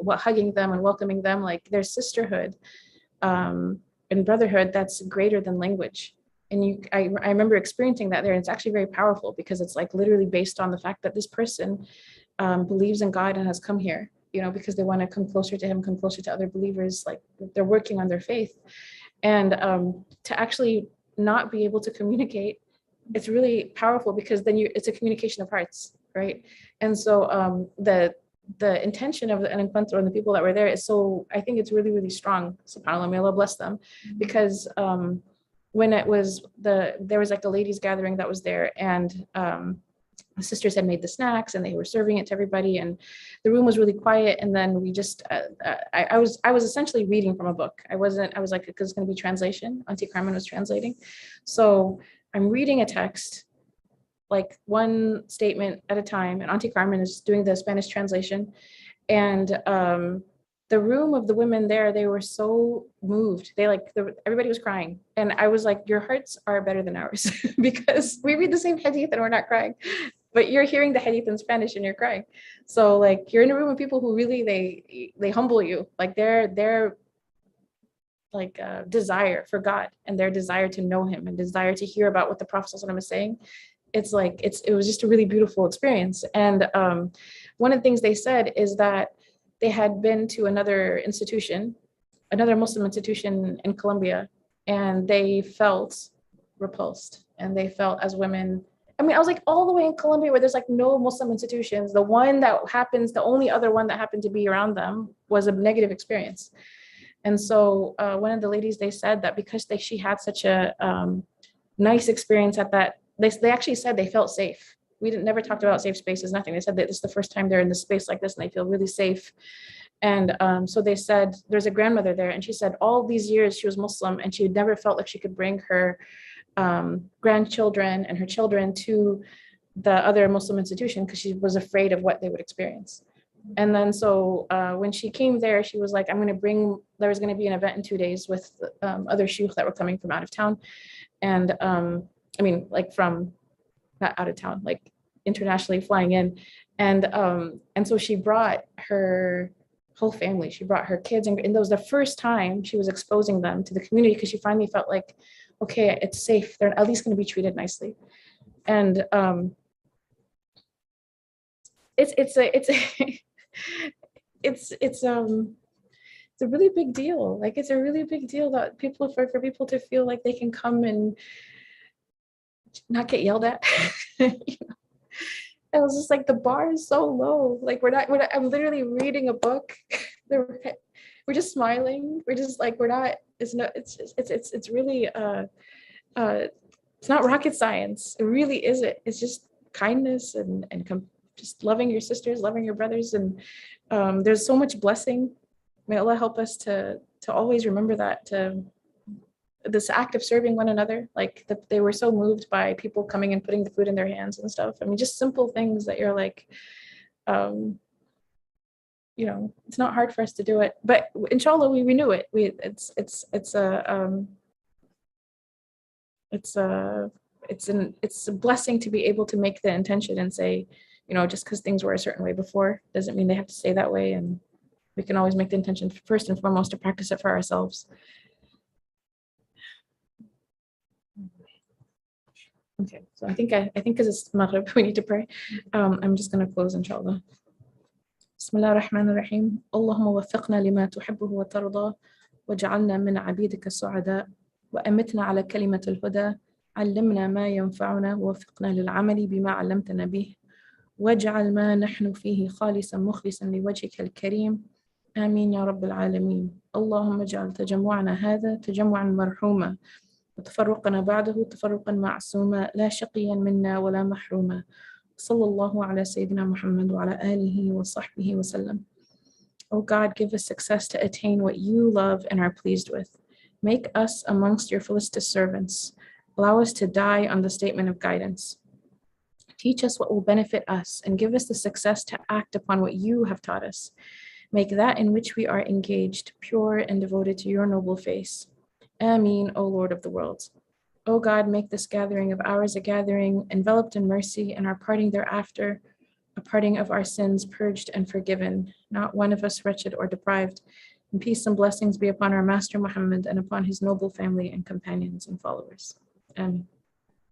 hugging them and welcoming them, like there's sisterhood and brotherhood that's greater than language. And I remember experiencing that there, and it's actually very powerful because it's like literally based on the fact that this person believes in God and has come here, because they want to come closer to him, come closer to other believers, like they're working on their faith. And to actually not be able to communicate, it's really powerful because then it's a communication of hearts, right? And so the intention of the Encuentro and the people that were there is so, I think it's really, really strong. SubhanAllah, may Allah bless them, because when it was there was like a ladies gathering that was there, and the sisters had made the snacks and they were serving it to everybody, and the room was really quiet. And then we just I was essentially reading from a book. I was like, because it's going to be translation. Auntie Carmen was translating, so I'm reading a text, like one statement at a time, and Auntie Carmen is doing the Spanish translation. And the room of the women there, they were so moved. Everybody was crying. And I was like, your hearts are better than ours because we read the same hadith and we're not crying, but you're hearing the hadith in Spanish and you're crying. So like, you're in a room of people who really, they humble you. Like their like desire for God and their desire to know him and desire to hear about what the Prophet ﷺ is saying. It's like, it was just a really beautiful experience. And one of the things they said is that they had been to another Muslim institution in Colombia, and they felt repulsed, and they felt as women. I mean, I was like all the way in Colombia where there's like no Muslim institutions. The only other one that happened to be around them was a negative experience. And so one of the ladies, they said that because she had such a nice experience at that, they actually said they felt safe. We never talked about safe spaces, nothing. They said that this is the first time they're in this space like this and they feel really safe. And so they said, there's a grandmother there, and she said all these years she was Muslim and she had never felt like she could bring her grandchildren and her children to the other Muslim institution because she was afraid of what they would experience. And then so when she came there, she was like, there was going to be an event in 2 days with other shuyukh that were coming from out of town. And I mean, like from not out of town, like internationally flying in. And so she brought her whole family. She brought her kids, and that was the first time she was exposing them to the community because she finally felt like, okay, it's safe. They're at least going to be treated nicely. And it's a really big deal. Like it's a really big deal that for people to feel like they can come and not get yelled at. You know? I was just like, the bar is so low. Like I'm literally reading a book. We're just smiling. We're just like, it's really it's not rocket science. It really isn't. It's just kindness and just loving your sisters, loving your brothers. And there's so much blessing. May Allah help us to always remember that, this act of serving one another, like they were so moved by people coming and putting the food in their hands and stuff. I mean, just simple things that you're like, you know, it's not hard for us to do it, but inshallah, we renew it. It's a blessing to be able to make the intention and say, you know, just because things were a certain way before doesn't mean they have to stay that way. And we can always make the intention first and foremost to practice it for ourselves. Okay, so I think because it's Maghrib, we need to pray. I'm just going to close, inshallah. Bismillah ar-Rahman ar-Rahim. Allahumma wafiqna lima tuhibbuhu wa tarda, waj'alna min abidika su'ada, wa amitna ala kalimat al-huda, علمنا ما ينفعنا ووفقنا للعمل بما علمتنا به واجعل ما نحن فيه خالصا مخلصا لوجهك الكريم آمين يا رب العالمين. اللهم اجعل تجمعنا هذا تجمعا مرحوما وتفرقنا بعده تفرقا معصوما لا شقيا منا ولا محروما. صلى الله على سيدنا محمد وعلى آله وصحبه وسلم. O God, give us success to attain what you love and are pleased with. Make us amongst your felicitous servants. Allow us to die on the statement of guidance. Teach us what will benefit us and give us the success to act upon what you have taught us. Make that in which we are engaged pure and devoted to your noble face. Ameen, O Lord of the worlds. O God, make this gathering of ours a gathering enveloped in mercy, and our parting thereafter a parting of our sins purged and forgiven, not one of us wretched or deprived. And peace and blessings be upon our Master Muhammad and upon his noble family and companions and followers. Ameen.